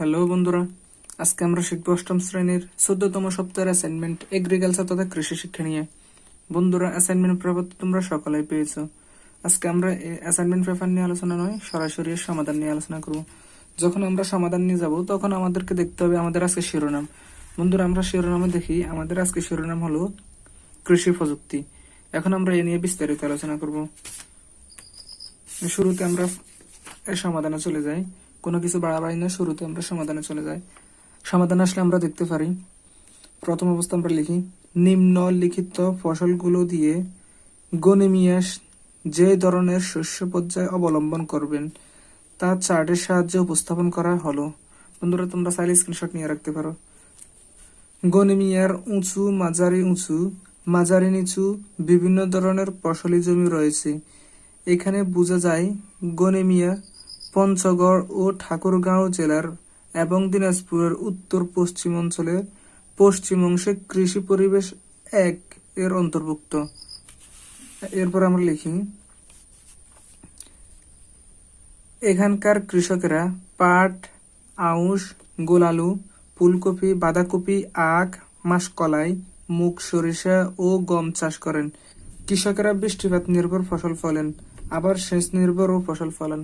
Hello বন্ধুরা, আজকে আমরা শিখবো অষ্টম শ্রেণীর 14তম সপ্তাহের অ্যাসাইনমেন্ট এগ্রিকালচার তথা কৃষি শিক্ষা নিয়ে। বন্ধুরা, অ্যাসাইনমেন্ট পেপার তোমরা সকলেই পেয়েছো। আজকে আমরা অ্যাসাইনমেন্ট পেপার নিয়ে আলোচনা নয়, সরাসরি এর সমাধান নিয়ে আলোচনা করব। যখন আমরা সমাধান নিয়ে যাব তখন আমাদেরকে দেখতে হবে আমাদের আজকে শিরোনাম। বন্ধুরা, আমরা শিরোনামে দেখি আমাদের আজকে শিরোনাম হলো কৃষি প্রযুক্তি। এখন আমরা এ নিয়ে বিস্তারিত আলোচনা করব। শুরুতে আমরা এর সমাধানে চলে যাই। কোনো কিছু বাড়াবাড়ি না, শুরুতে আমরা সমাধানে চলে যাই। সমাধান আসলে আমরা দেখতে পারি, প্রথম অবস্থা আমরা লিখি, নিম্নলিখিত ফসলগুলো দিয়ে গনিমিয়াস যে ধরনের শস্য পর্যায় অবলম্বন করবেন তা চার্টের সাহায্যে উপস্থাপন করা হলো। বন্ধুরা, তোমরা চাইলে স্ক্রিনশট নিয়ে রাখতে পারো। গনিমিয়ার উঁচু, মাঝারি উঁচু, মাঝারি নিচু বিভিন্ন ধরনের ফসলি জমি রয়েছে। এখানে বোঝা যায় গনিমিয়া পঞ্চগড় ও ঠাকুরগাঁও জেলার এবং দিনাজপুরের উত্তর পশ্চিম অঞ্চলের পশ্চিম অংশে কৃষি পরিবেশ 1 এর অন্তর্ভুক্ত। এরপর আমরা লিখি, এখানকার কৃষকেরা পাট, আউশ, গোলালু, ফুলকপি, বাঁধাকপি, আখ, মাসকলাই, মুগ, সরিষা ও গম চাষ করেন। কৃষকেরা বৃষ্টিপাত নির্ভর ফসল ফলেন, আবার সেচ নির্ভরও ফসল ফলান।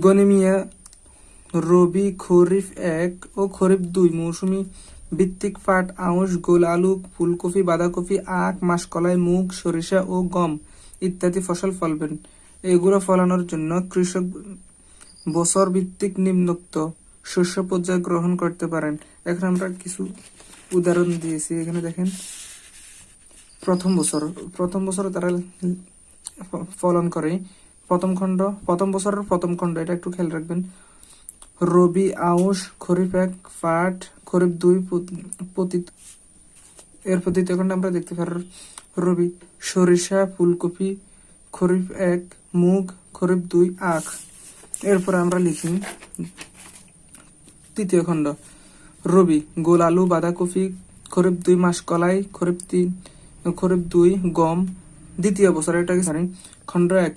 গনিমিয়া রবি, খরিফ 1 ও খরিফ 2 মৌসুমী ভিত্তিক পাট, আউশ, গোল আলু, ফুলকপি, বাঁধাকপি, আখ, মাসকলাই, মুগ, সরিষা ও গম ইত্যাদি ফসল ফলাবেন। এগুলো ফলানোর জন্য কৃষক বছর ভিত্তিক নিম্নোক্ত শস্য পর্যায় গ্রহণ করতে পারেন। এখন আমরা কিছু উদাহরণ দিয়েছি। এখানে দেখেন, প্রথম বছর তারা ফলন করে প্রথম বছরের প্রথম খণ্ড, এটা একটু খেয়াল রাখবেন। রবি, আউশ, খরিফ 1 পাট, খরিফ 2 পতিত। এরপর দ্বিতীয় খণ্ডে আমরা দেখতে পারি রবি সরিষা, ফুলকপি, খরিফ 1 মুগ, খরিফ 2 আখ। এরপর আমরা লিখি তৃতীয় খণ্ড, রবি গোল আলু, বাঁধাকপি, খরিফ 2 মাসকলাই, খরিফ 2 গম। দ্বিতীয় বছর, এটা কি খণ্ড 1,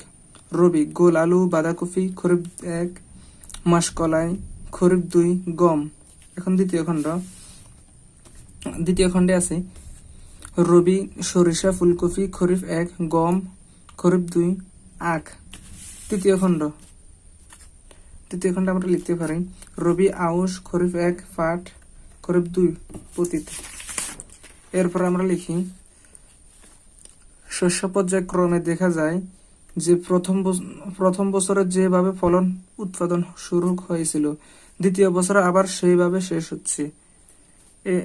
রবি গোল আলু, বাঁধাকপি, খরিফ 1 মাসকলাই, খরিফ 2 গম। এখন দ্বিতীয় খণ্ডে আছে রবি সরিষা, ফুলকপি, খরিফ 1 গম, খরিফ 2 আখ। তৃতীয় খণ্ডে আমরা লিখতে পারি রবি আউশ, খরিফ 1 পাট, খরিফ 2 পতিত। এরপর আমরা লিখি, শস্য পর্যায় ক্রমে দেখা যায় যে প্রথম বছরে যেভাবে ফলন উৎপাদন শুরু হয়েছিল, দ্বিতীয় বছরে আবার সেইভাবে শেষ হচ্ছে।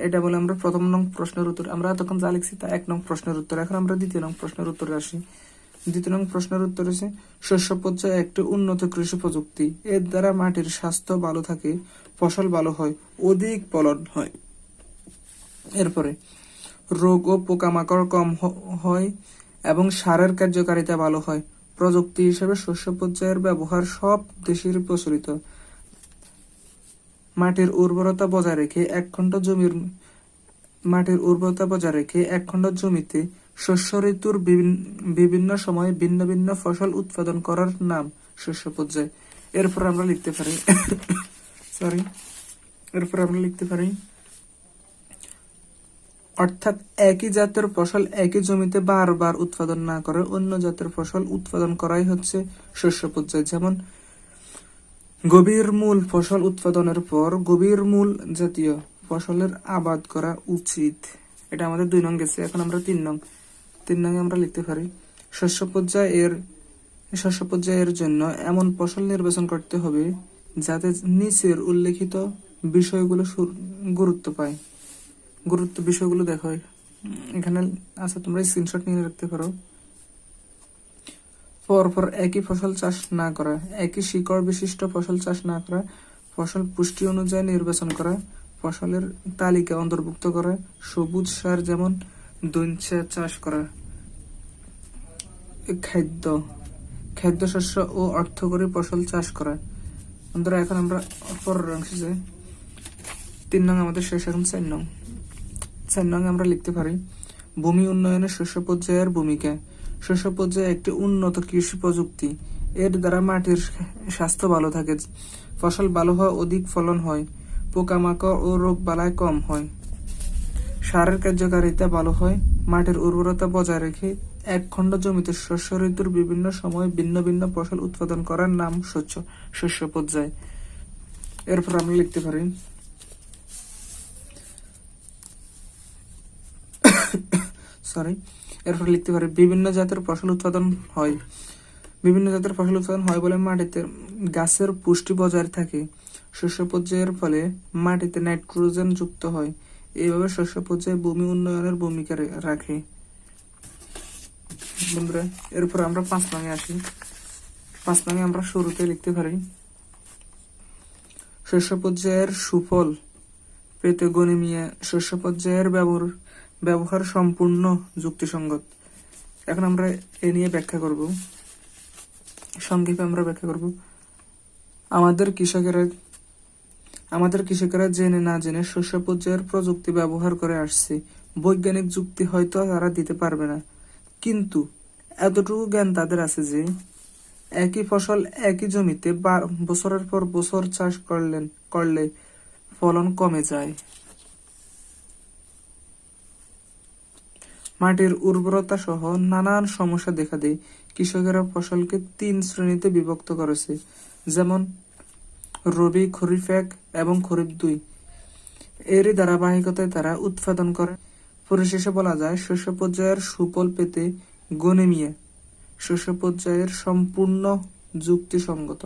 এটা বলে আমরা প্রথম নং প্রশ্নের উত্তর। আমরা তখন যা লিখছি তা 1 নং প্রশ্নের উত্তর। এখন আমরা দ্বিতীয় নং প্রশ্নের উত্তরে আসি। দ্বিতীয় নং প্রশ্নের উত্তর হচ্ছে, শস্য পর্যায় একটি উন্নত কৃষি প্রযুক্তি। এর দ্বারা মাটির স্বাস্থ্য ভালো থাকে, ফসল ভালো হয়, অধিক ফলন হয়। এরপরে রোগ ও পোকামাকড় কম হয় এবং সারের কার্যকারিতা ভালো হয়। প্রযুক্তি হিসেবে শস্য পর্যায়ের ব্যবহার সব দেশের প্রচলিত। মাটির উর্বরতা বজায় রেখে এক খণ্ড জমিতে শস্য ঋতুর বিভিন্ন সময়ে ভিন্ন ভিন্ন ফসল উৎপাদন করার নাম শস্য পর্যায়। এরপর আমরা লিখতে পারি অর্থাৎ একই জাতের ফসল একই জমিতে বারবার উৎপাদন না করে অন্য জাতের ফসল উৎপাদন করাই হচ্ছে শস্য পর্যায়। যেমন গভীর মূল ফসল উৎপাদনের পর গভীর মূল জাতীয় ফসলের আবাদ করা উচিত। এটা আমাদের 2 নং গেছে। এখন আমরা 3 নং আমরা লিখতে পারি শস্য পর্যায়ের জন্য এমন ফসল নির্বাচন করতে হবে যাতে নিচের উল্লেখিত বিষয়গুলো বিষয়গুলো দেখো এখানে আছে, তোমরা স্ক্রিনশট নিয়ে রাখতে পারো। পরপর একই ফসল চাষ না করা, একই শিকড় বিশিষ্ট ফসল চাষ না করা, ফসল পুষ্টি অনুযায়ী নির্বাচন করা, ফসলের তালিকা অন্তর্ভুক্ত করা, সবুজ সার যেমন দইঞ্চা চাষ করা, খাদ্য শস্য ও অর্থকরী ফসল চাষ করা। বন্ধুরা, এখন আমরা পরের অংশে যাই। 3 নং আমাদের শেষ। এখন 4 নং আমরা লিখতে পারি ভূমি উন্নয়নে শস্য পর্যায়ের ভূমিকা। শস্য পর্যায়ে একটি উন্নত কৃষি প্রযুক্তি। এর দ্বারা মাটির স্বাস্থ্য ভালো থাকে, ফসল ভালো হয়, অধিক ফলন হয়, পোকামাকড় ও রোগ বালাই কম হয়, সারের কার্যকারিতা ভালো হয়, মাটির উর্বরতা বজায় রেখে এক খণ্ড জমিতে শস্য ঋতুর বিভিন্ন সময় ভিন্ন ভিন্ন ফসল উৎপাদন করার নাম শস্য পর্যায়। এরপর আমরা লিখতে পারি এরপর লিখতে পারি বিভিন্ন জাতের ফসল উৎপাদন হয়। বিভিন্ন জাতের ফসল উৎপাদন হয় বলে মাটিতে গাছের পুষ্টি বজায় থাকে। শস্য পর্যায়ের ফলে মাটিতে নাইট্রোজেন যুক্ত হয়। এইভাবে শস্য পর্যায়ে ভূমি উন্নয়নের ভূমিকা রাখে। বন্ধুরা, এরপর আমরা 5 নঙে আসি। 5 নঙে আমরা শুরুতে লিখতে পারি শস্য পর্যায়ের সুফল পেতে গনিমিয়া শস্য পর্যায়ের ব্যবহার সম্পূর্ণ যুক্তিসঙ্গত। এখন আমরা এ নিয়ে ব্যাখ্যা করব, সংক্ষেপে আমরা ব্যাখ্যা করব। আমাদের কৃষকেরা জেনে না জেনে শস্য পর্যায়ের প্রযুক্তি ব্যবহার করে আসছে। বৈজ্ঞানিক যুক্তি হয়তো তারা দিতে পারবে না, কিন্তু এতটুকু জ্ঞান তাদের আছে যে একই ফসল একই জমিতে বছরের পর বছর চাষ করলে ফলন কমে যায়। মাটির উর্বরতা সহ নানান সমস্যা দেখা দেয়। কৃষকেরা ফসলকে 3 শ্রেণীতে বিভক্ত করেছে, যেমন রবি, খরিফ 1 এবং খরিফ 2। এরই ধারাবাহিকতায় তারা উৎপাদন করে। পরিশেষে বলা যায় শস্য পর্যায়ের সুফল পেতে গনিমিয়া শস্য পর্যায়ের সম্পূর্ণ যুক্তিসঙ্গত।